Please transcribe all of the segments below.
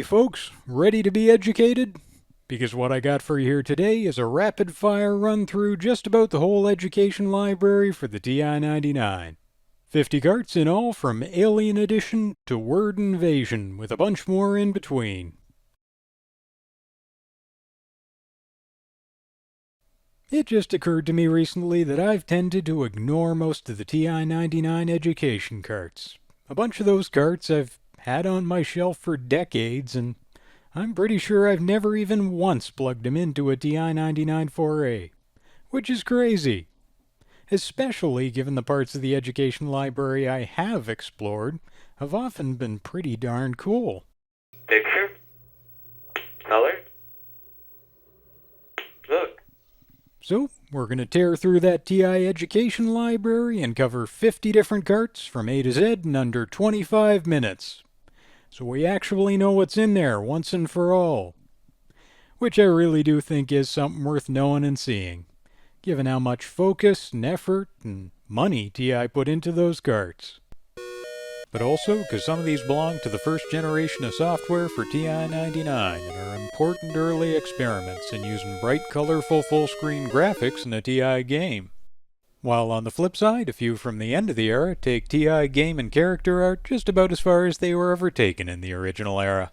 folks, ready to be educated? Because what I got for you here today is a rapid-fire run-through just about the whole education library for the TI-99. 50 carts in all from Alien Edition to Word Invasion, with a bunch more in between. It just occurred to me recently that I've tended to ignore most of the TI-99 education carts. A bunch of those carts I've had on my shelf for decades, and I'm pretty sure I've never even once plugged them into a TI-99 4A, which is crazy. Especially given the parts of the education library I have explored have often been pretty darn cool. Picture? Color? Look. So, we're going to tear through that TI education library and cover 50 different carts from A to Z in under 25 minutes. So we actually know what's in there once and for all. Which I really do think is something worth knowing and seeing, given how much focus and effort and money TI put into those carts. But also because some of these belong to the first generation of software for TI-99 and are important early experiments in using bright, colorful, full-screen graphics in a TI game. While on the flip side, a few from the end of the era take TI game and character art just about as far as they were ever taken in the original era.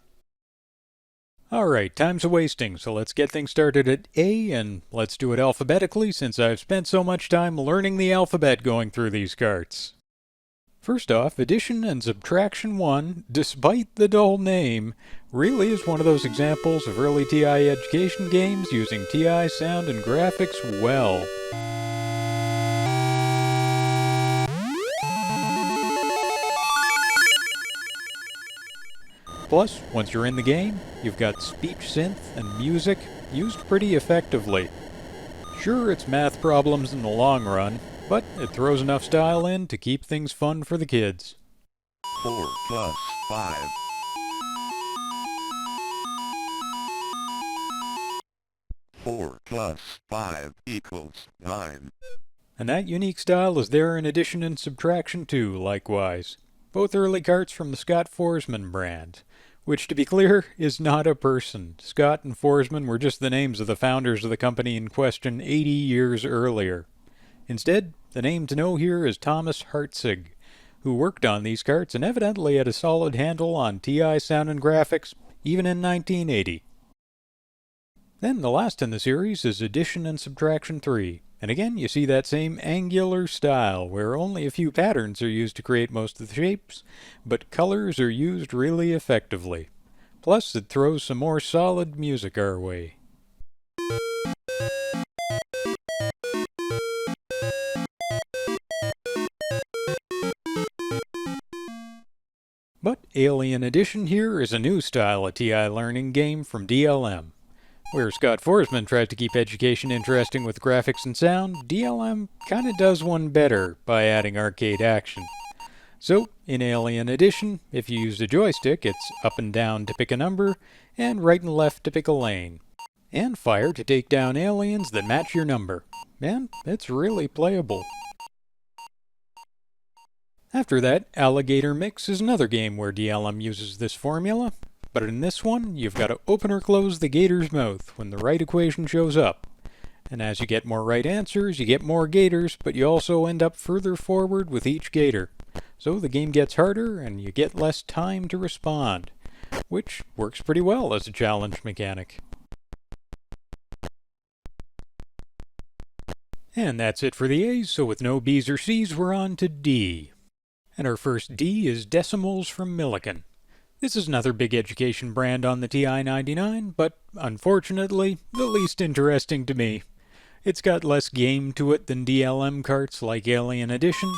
Alright, time's a-wasting, so let's get things started at A, and let's do it alphabetically since I've spent so much time learning the alphabet going through these carts. First off, Addition and Subtraction 1, despite the dull name, really is one of those examples of early TI education games using TI sound and graphics well. Plus, once you're in the game, you've got speech synth and music used pretty effectively. Sure, it's math problems in the long run, but it throws enough style in to keep things fun for the kids. 4 plus 5. 4 plus 5 equals 9. And that unique style is there in Addition and Subtraction 2, likewise. Both early carts from the Scott Forsman brand, which, to be clear, is not a person. Scott and Forsman were just the names of the founders of the company in question 80 years earlier. Instead, the name to know here is Thomas Hartzig, who worked on these carts and evidently had a solid handle on TI sound and graphics, even in 1980. Then the last in the series is Addition and Subtraction 3, and again you see that same angular style, where only a few patterns are used to create most of the shapes, but colors are used really effectively. Plus, it throws some more solid music our way. But Alien Edition here is a new style of TI learning game from DLM. Where Scott Forsman tried to keep education interesting with graphics and sound, DLM kinda does one better by adding arcade action. So, in Alien Edition, if you use a joystick, it's up and down to pick a number, and right and left to pick a lane. And fire to take down aliens that match your number. And it's really playable. After that, Alligator Mix is another game where DLM uses this formula. But in this one, you've got to open or close the gator's mouth when the right equation shows up. And as you get more right answers, you get more gators, but you also end up further forward with each gator. So the game gets harder, and you get less time to respond, which works pretty well as a challenge mechanic. And that's it for the A's, so with no B's or C's, we're on to D. And our first D is Decimals from Millikan. This is another big education brand on the TI-99, but unfortunately, the least interesting to me. It's got less game to it than DLM carts like Alien Edition,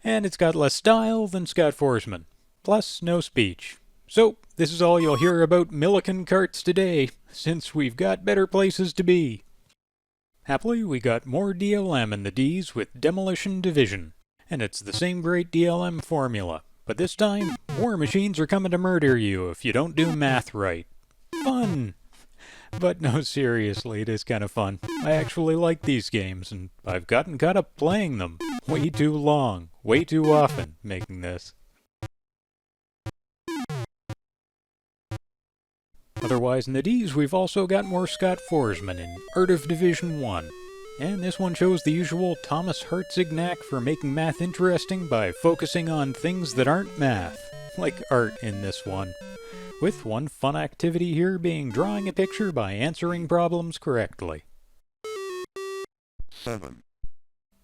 and it's got less style than Scott Forsman. Plus, no speech. So, this is all you'll hear about Millikan carts today, since we've got better places to be. Happily, we got more DLM in the Ds with Demolition Division, and it's the same great DLM formula. But this time, war machines are coming to murder you if you don't do math right. Fun! But no, seriously, it is kind of fun. I actually like these games, and I've gotten caught up playing them. Way too long, way too often, making this. Otherwise in the D's we've also got more Scott Forsman in Art of Division 1. And this one shows the usual Thomas Hartzig knack for making math interesting by focusing on things that aren't math, like art in this one. With one fun activity here being drawing a picture by answering problems correctly. 7.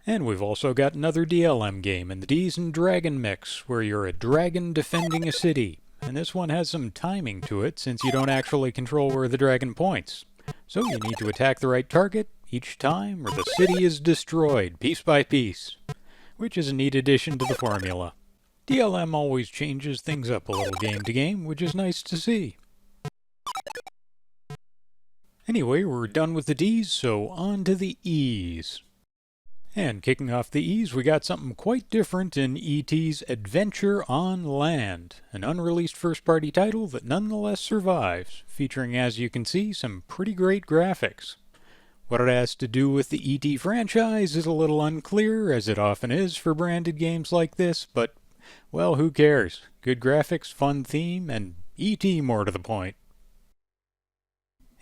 And we've also got another DLM game in the D's and Dragon mix, where you're a dragon defending a city. And this one has some timing to it, since you don't actually control where the dragon points. So you need to attack the right target each time, or the city is destroyed, piece by piece. Which is a neat addition to the formula. DLM always changes things up a little game to game, which is nice to see. Anyway, we're done with the D's, so on to the E's. And kicking off the E's, we got something quite different in E.T.'s Adventure on Land, an unreleased first-party title that nonetheless survives, featuring, as you can see, some pretty great graphics. What it has to do with the E.T. franchise is a little unclear, as it often is for branded games like this, but, well, who cares? Good graphics, fun theme, and E.T. more to the point.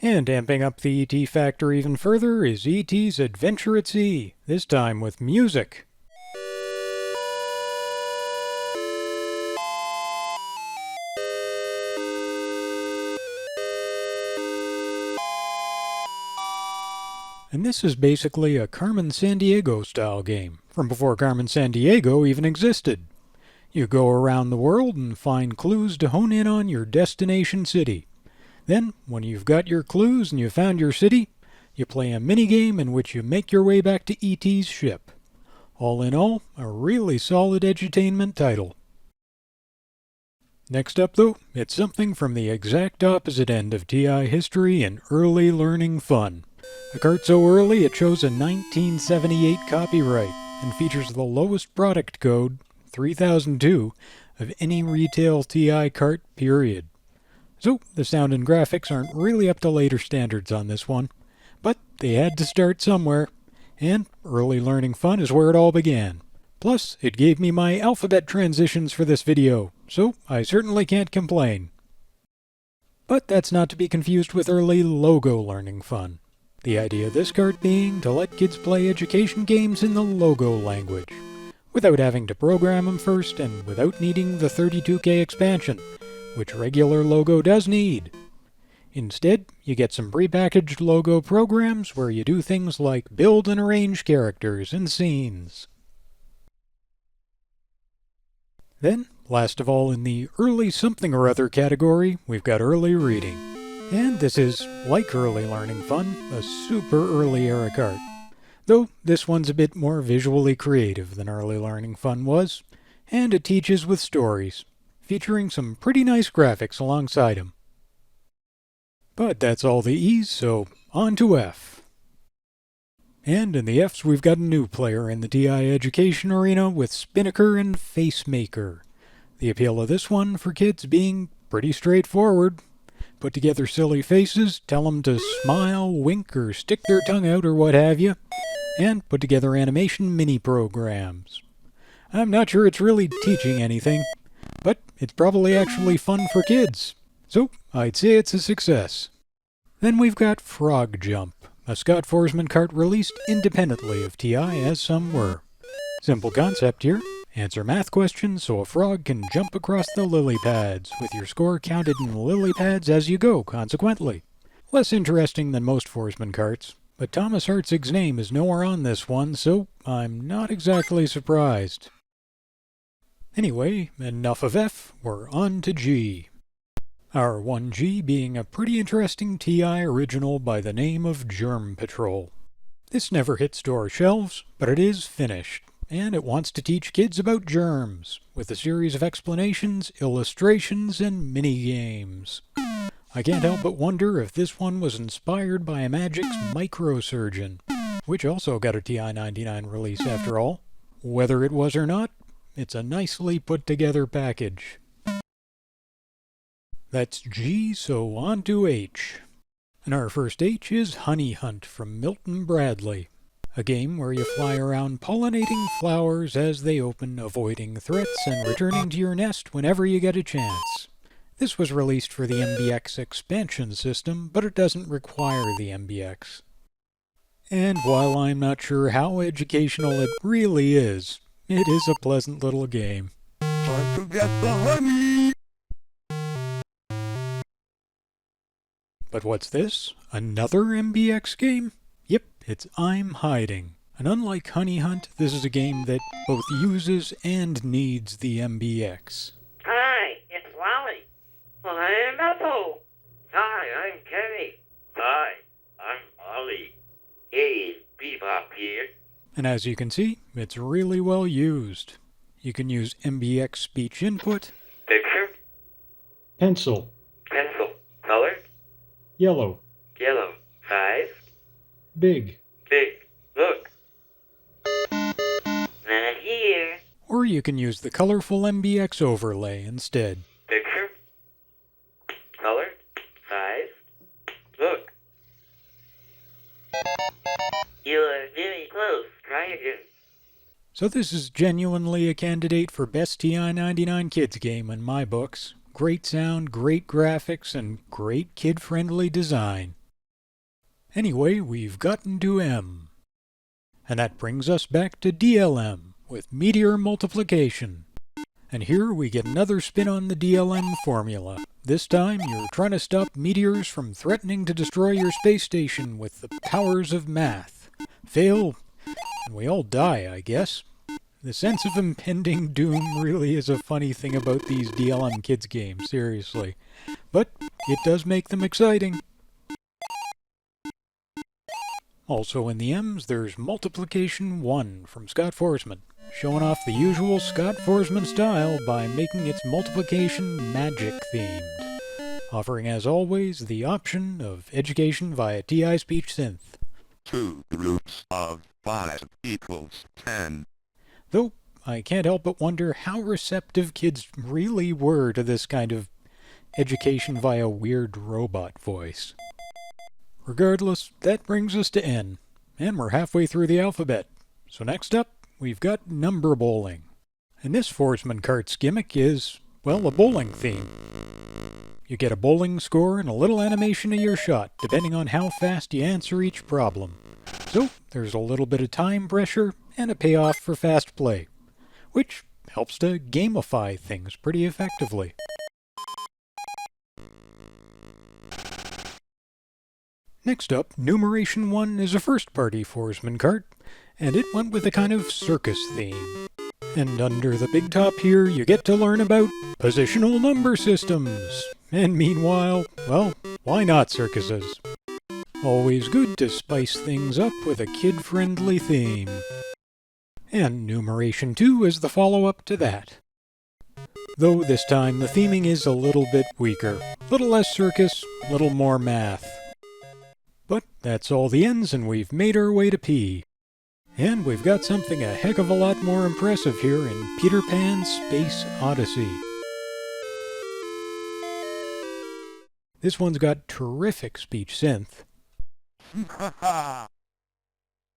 And amping up the E.T. factor even further is E.T.'s Adventure at Sea, this time with music. And this is basically a Carmen Sandiego style game, from before Carmen Sandiego even existed. You go around the world and find clues to hone in on your destination city. Then, when you've got your clues and you've found your city, you play a minigame in which you make your way back to E.T.'s ship. All in all, a really solid edutainment title. Next up though, it's something from the exact opposite end of TI history and early learning fun. A cart so early it shows a 1978 copyright and features the lowest product code, 3002, of any retail TI cart period. So, the sound and graphics aren't really up to later standards on this one, but they had to start somewhere, and early learning fun is where it all began. Plus, it gave me my alphabet transitions for this video, so I certainly can't complain. But that's not to be confused with early logo learning fun. The idea of this cart being to let kids play education games in the logo language, without having to program them first and without needing the 32K expansion, which regular logo does need. Instead, you get some prepackaged logo programs where you do things like build and arrange characters and scenes. Then, last of all in the early something or other category, we've got early reading. And this is, like early learning fun, a super early era cart. Though this one's a bit more visually creative than early learning fun was, and it teaches with stories, featuring some pretty nice graphics alongside them. But that's all the E's, so on to F. And in the F's we've got a new player in the TI education arena with Spinnaker and Facemaker. The appeal of this one for kids being pretty straightforward. Put together silly faces, tell them to smile, wink, or stick their tongue out or what have you, and put together animation mini-programs. I'm not sure it's really teaching anything, but it's probably actually fun for kids, so I'd say it's a success. Then we've got Frog Jump, a Scott Forsman cart released independently of TI as some were. Simple concept here. Answer math questions so a frog can jump across the lily pads, with your score counted in lily pads as you go, consequently. Less interesting than most Forsman carts, but Thomas Hartzig's name is nowhere on this one, so I'm not exactly surprised. Anyway, enough of F, we're on to G. Our 1G being a pretty interesting TI original by the name of Germ Patrol. This never hit store shelves, but it is finished. And it wants to teach kids about germs, with a series of explanations, illustrations, and mini-games. I can't help but wonder if this one was inspired by Imagic's Microsurgeon, which also got a TI-99 release after all. Whether it was or not, it's a nicely put together package. That's G, so on to H. And our first H is Honey Hunt from Milton Bradley. A game where you fly around pollinating flowers as they open, avoiding threats, and returning to your nest whenever you get a chance. This was released for the MBX expansion system, but it doesn't require the MBX. And while I'm not sure how educational it really is, it is a pleasant little game. Time to get the honey! But what's this? Another MBX game? Yep, it's I'm Hiding. And unlike Honey Hunt, this is a game that both uses and needs the MBX. Hi, it's Wally. I'm Apple. Hi, I'm Kenny. Hi, I'm Ollie. Hey, Bebop here. And as you can see, it's really well used. You can use MBX speech input, Picture, pencil, pencil, color, yellow, yellow, size, big, big, look. Not here. or you can use the colorful MBX overlay instead. Picture, color, size, look. You are very close. Try again. So this is genuinely a candidate for best TI-99 kids game in my books. Great sound, great graphics, and great kid-friendly design. Anyway, we've gotten to M. And that brings us back to DLM, with meteor multiplication. And here we get another spin on the DLM formula. This time, you're trying to stop meteors from threatening to destroy your space station with the powers of math. Fail, and we all die, I guess. The sense of impending doom really is a funny thing about these DLM kids games, seriously. But it does make them exciting. Also in the M's, there's Multiplication 1 from Scott Forsman, showing off the usual Scott Forsman style by making its multiplication magic themed, offering as always the option of education via TI speech synth. 2 roots of 5 equals 10. Though I can't help but wonder how receptive kids really were to this kind of education via weird robot voice. Regardless, that brings us to N, and we're halfway through the alphabet. So next up, we've got number bowling. And this Forsman Karts gimmick is, well, a bowling theme. You get a bowling score and a little animation of your shot, depending on how fast you answer each problem. So there's a little bit of time pressure and a payoff for fast play, which helps to gamify things pretty effectively. Next up, Numeration 1 is a first-party Forsman kart, and it went with a kind of circus theme. And under the big top here, you get to learn about positional number systems. And meanwhile, well, why not circuses? Always good to spice things up with a kid-friendly theme. And Numeration 2 is the follow-up to that. Though this time the theming is a little bit weaker. Little less circus, little more math. But that's all the N's, and we've made our way to P. And we've got something a heck of a lot more impressive here in Peter Pan's Space Odyssey. This one's got terrific speech synth. Ha ha!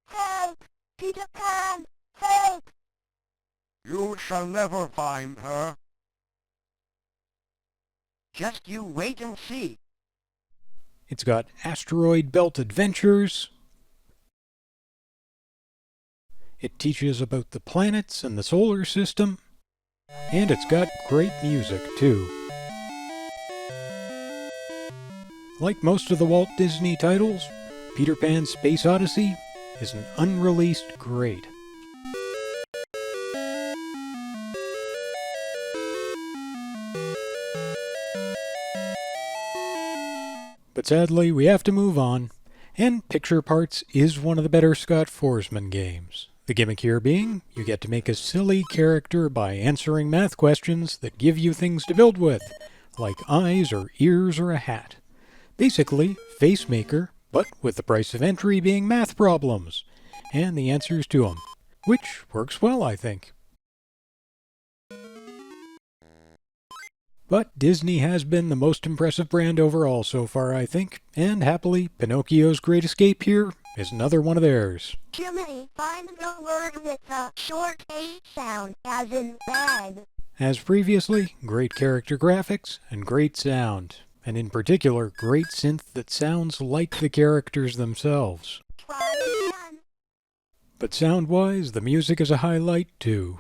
Help! Peter Pan! Help! You shall never find her. Just you wait and see. It's got asteroid belt adventures. It teaches about the planets and the solar system. And it's got great music, too. Like most of the Walt Disney titles, Peter Pan's Space Odyssey is an unreleased great. But sadly, we have to move on, and Picture Parts is one of the better Scott Forsman games. The gimmick here being, you get to make a silly character by answering math questions that give you things to build with, like eyes or ears or a hat. Basically, Face Maker, but with the price of entry being math problems, and the answers to them, which works well, I think. But Disney has been the most impressive brand overall so far, I think, and happily, Pinocchio's Great Escape here is another one of theirs. Jiminy, find the word with a short A sound, as in bag. As previously, great character graphics and great sound, and in particular, great synth that sounds like the characters themselves. Try again. But sound-wise, the music is a highlight too.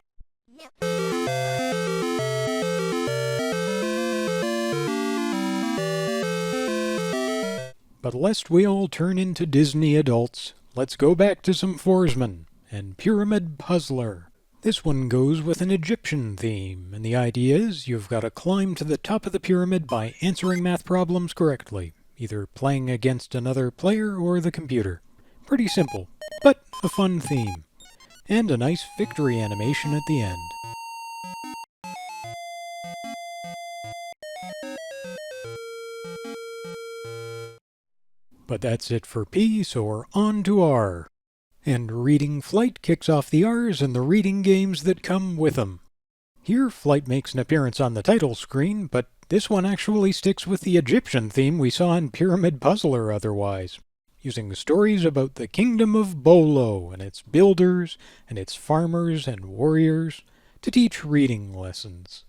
But lest we all turn into Disney adults, let's go back to some Forsman and Pyramid Puzzler. This one goes with an Egyptian theme, and the idea is you've got to climb to the top of the pyramid by answering math problems correctly, either playing against another player or the computer. Pretty simple, but a fun theme. And a nice victory animation at the end. But that's it for P, so we're on to R. And Reading Flight kicks off the R's and the reading games that come with them. Here, Flight makes an appearance on the title screen, but this one actually sticks with the Egyptian theme we saw in Pyramid Puzzler otherwise, using stories about the kingdom of Bolo and its builders and its farmers and warriors to teach reading lessons.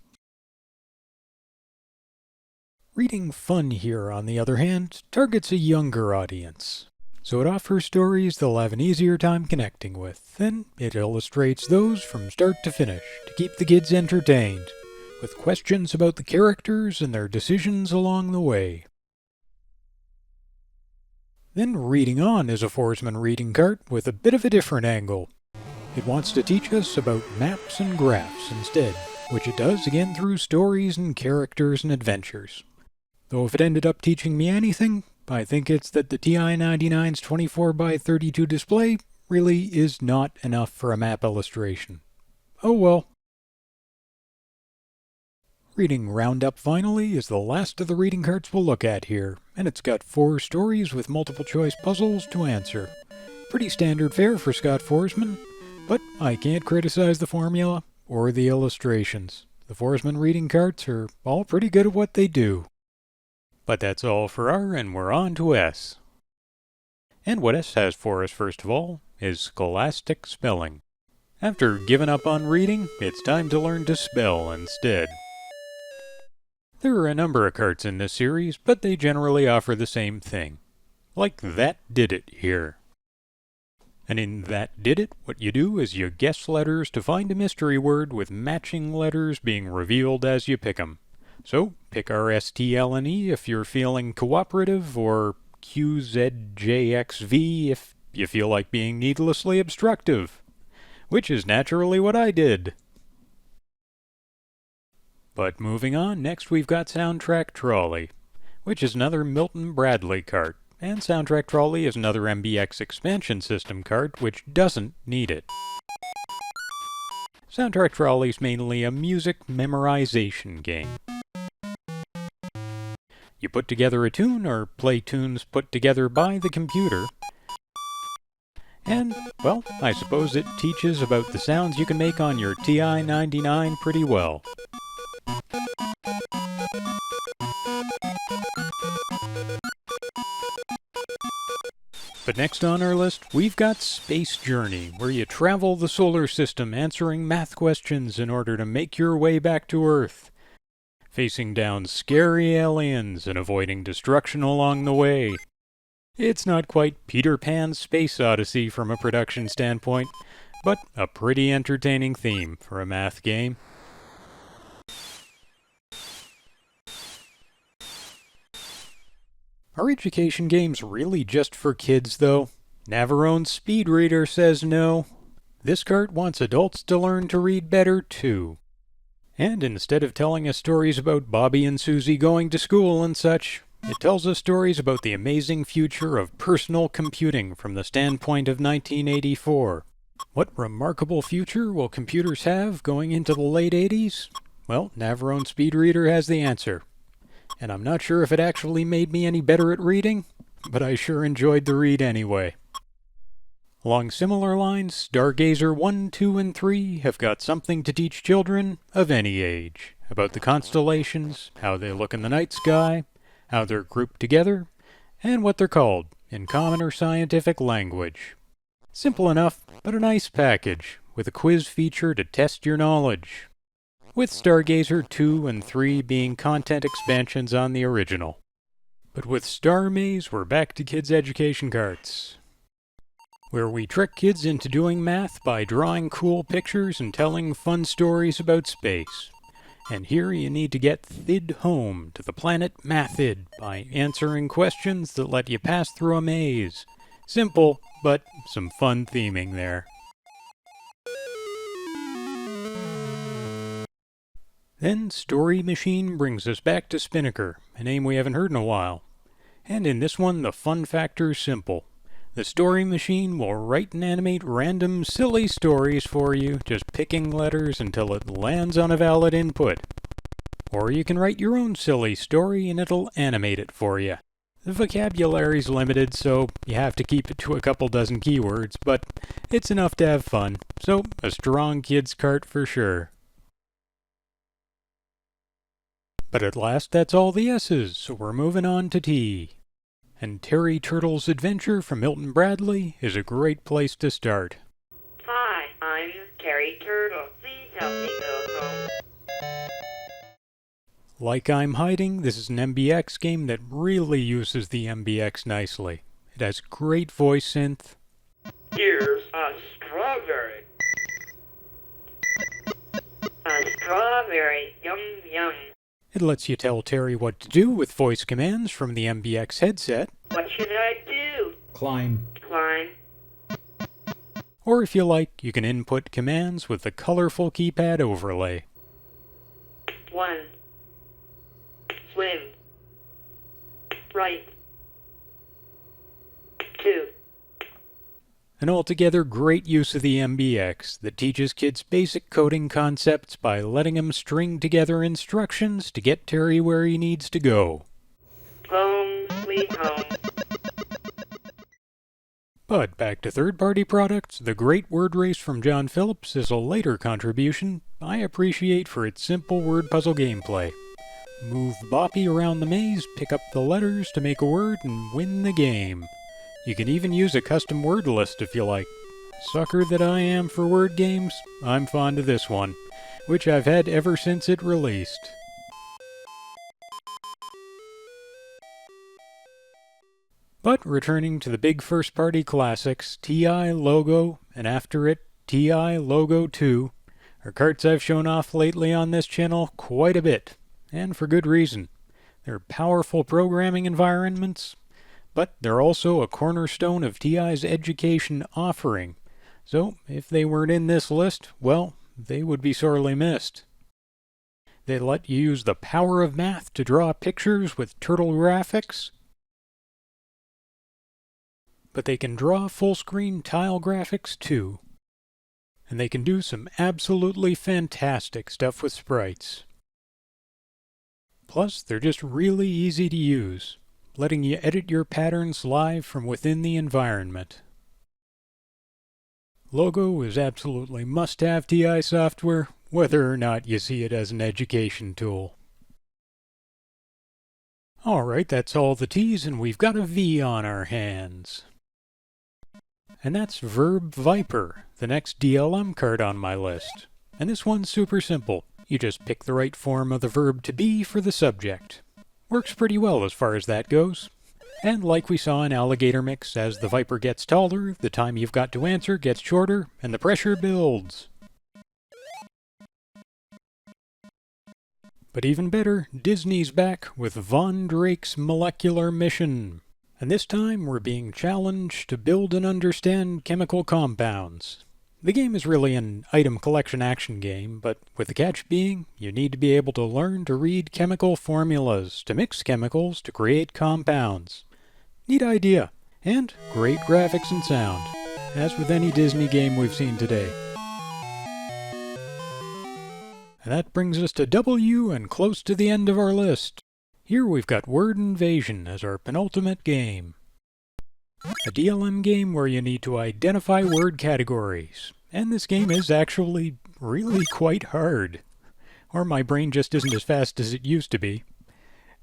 Reading Fun here, on the other hand, targets a younger audience, so it offers stories they'll have an easier time connecting with, and it illustrates those from start to finish to keep the kids entertained, with questions about the characters and their decisions along the way. Then Reading On is a Forsman reading cart with a bit of a different angle. It wants to teach us about maps and graphs instead, which it does again through stories and characters and adventures. Though if it ended up teaching me anything, I think it's that the TI-99's 24x32 display really is not enough for a map illustration. Oh well. Reading Roundup finally is the last of the reading carts we'll look at here, and it's got 4 stories with multiple choice puzzles to answer. Pretty standard fare for Scott Forsman, but I can't criticize the formula or the illustrations. The Forsman reading carts are all pretty good at what they do. But that's all for R, and we're on to S. And what S has for us, first of all, is scholastic spelling. After giving up on reading, it's time to learn to spell instead. There are a number of carts in this series, but they generally offer the same thing. Like That Did It here. And in That Did It, what you do is you guess letters to find a mystery word with matching letters being revealed as you pick them. So, pick RSTLNE if you're feeling cooperative, or QZJXV if you feel like being needlessly obstructive. Which is naturally what I did. But moving on, next we've got Soundtrack Trolley, which is another Milton Bradley cart, and Soundtrack Trolley is another MBX expansion system cart which doesn't need it. Soundtrack Trolley is mainly a music memorization game. You put together a tune, or play tunes put together by the computer, and, well, I suppose it teaches about the sounds you can make on your TI-99 pretty well. But next on our list, we've got Space Journey, where you travel the solar system answering math questions in order to make your way back to Earth, facing down scary aliens and avoiding destruction along the way. It's not quite Peter Pan's Space Odyssey from a production standpoint, but a pretty entertaining theme for a math game. Are education games really just for kids, though? Navarone Speed Reader says no. This cart wants adults to learn to read better, too. And instead of telling us stories about Bobby and Susie going to school and such, it tells us stories about the amazing future of personal computing from the standpoint of 1984. What remarkable future will computers have going into the late 80s? Well, Navarone Speed Reader has the answer. And I'm not sure if it actually made me any better at reading, but I sure enjoyed the read anyway. Along similar lines, Stargazer 1, 2, and 3 have got something to teach children of any age about the constellations, how they look in the night sky, how they're grouped together, and what they're called in common or scientific language. Simple enough, but a nice package, with a quiz feature to test your knowledge. with Stargazer 2 and 3 being content expansions on the original. But with Star Maze, we're back to kids' education carts, where we trick kids into doing math by drawing cool pictures and telling fun stories about space. And here you need to get Thid home to the planet Mathid by answering questions that let you pass through a maze. Simple, but some fun theming there. Then Story Machine brings us back to Spinnaker, a name we haven't heard in a while. And in this one, the fun factor's simple. The Story Machine will write and animate random silly stories for you, just picking letters until it lands on a valid input. Or you can write your own silly story and it'll animate it for you. The vocabulary's limited, so you have to keep it to a couple dozen keywords, but it's enough to have fun, so a strong kid's cart for sure. But at last that's all the S's, so we're moving on to T. And Terry Turtle's Adventure from Milton Bradley is a great place to start. Hi, I'm Terry Turtle. Please help me go home. Like I'm Hiding, this is an MBX game that really uses the MBX nicely. It has great voice synth. Here's a strawberry. A strawberry. Yum, yum. It lets you tell Terry what to do with voice commands from the MBX headset. What should I do? Climb. Climb. Or if you like, you can input commands with the colorful keypad overlay. 1. Swim. Right. 2. An altogether great use of the MBX that teaches kids basic coding concepts by letting them string together instructions to get Terry where he needs to go. Home, sweet home. But back to third-party products, the Great Word Race from John Phillips is a later contribution I appreciate for its simple word puzzle gameplay. Move Boppy around the maze, pick up the letters to make a word, and win the game. You can even use a custom word list if you like. Sucker that I am for word games, I'm fond of this one, which I've had ever since it released. But returning to the big first-party classics, TI Logo, and after it, TI Logo 2, are carts I've shown off lately on this channel quite a bit, and for good reason. They're powerful programming environments, but they're also a cornerstone of TI's education offering, so if they weren't in this list, well, they would be sorely missed. They let you use the power of math to draw pictures with turtle graphics, but they can draw full-screen tile graphics too. And they can do some absolutely fantastic stuff with sprites. Plus, they're just really easy to use, letting you edit your patterns live from within the environment. Logo is absolutely must-have TI software, whether or not you see it as an education tool. Alright, that's all the T's, and we've got a V on our hands. And that's Verb Viper, the next DLM card on my list. And this one's super simple. You just pick the right form of the verb to be for the subject. Works pretty well as far as that goes. And like we saw in Alligator Mix, as the Viper gets taller, the time you've got to answer gets shorter, and the pressure builds. But even better, Disney's back with Von Drake's Molecular Mission. And this time we're being challenged to build and understand chemical compounds. The game is really an item collection action game, but with the catch being, you need to be able to learn to read chemical formulas, to mix chemicals to create compounds. Neat idea, and great graphics and sound, as with any Disney game we've seen today. And that brings us to W and close to the end of our list. Here we've got Word Invasion as our penultimate game. A DLM game where you need to identify word categories. And this game is actually really quite hard. Or my brain just isn't as fast as it used to be.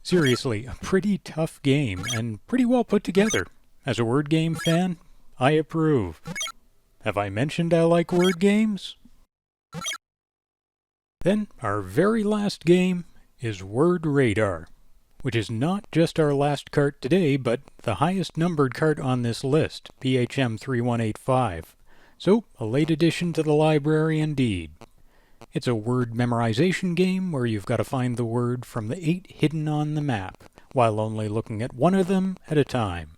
Seriously, a pretty tough game, and pretty well put together. As a word game fan, I approve. Have I mentioned I like word games? Then our very last game is Word Radar, which is not just our last cart today, but the highest numbered cart on this list, PHM 3185. So, a late addition to the library indeed. It's a word memorization game where you've got to find the word from the 8 hidden on the map, while only looking at one of them at a time.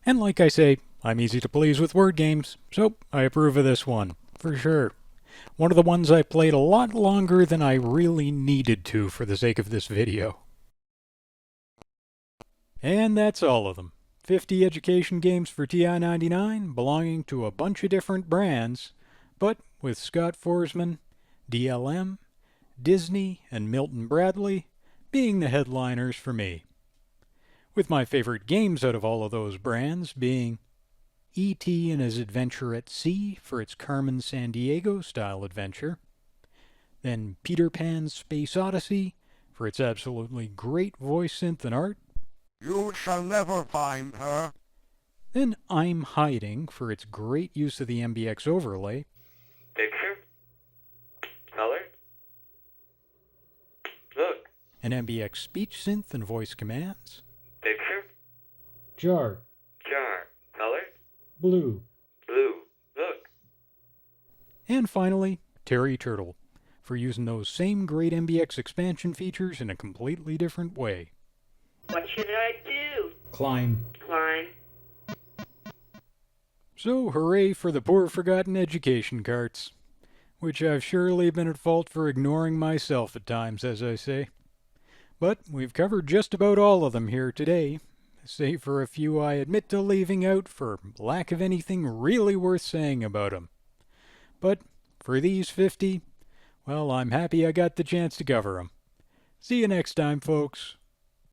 And like I say, I'm easy to please with word games, so I approve of this one, for sure. One of the ones I played a lot longer than I really needed to for the sake of this video. And that's all of them. 50 education games for TI-99 belonging to a bunch of different brands, but with Scott Forsman, DLM, Disney, and Milton Bradley being the headliners for me. With my favorite games out of all of those brands being E.T. and His Adventure at Sea for its Carmen Sandiego style adventure, then Peter Pan's Space Odyssey for its absolutely great voice synth and art, You shall never find her. then I'm Hiding for its great use of the MBX overlay, Picture. Color. Look. and MBX speech synth and voice commands, Picture. Jar, Jar. Color. Blue, Blue. Look. and finally, Terry Turtle for using those same great MBX expansion features in a completely different way. What should I do? Climb. Climb. So, hooray for the poor forgotten education carts, which I've surely been at fault for ignoring myself at times, as I say. But we've covered just about all of them here today, save for a few I admit to leaving out for lack of anything really worth saying about them. But for these 50, well, I'm happy I got the chance to cover them. See you next time, folks.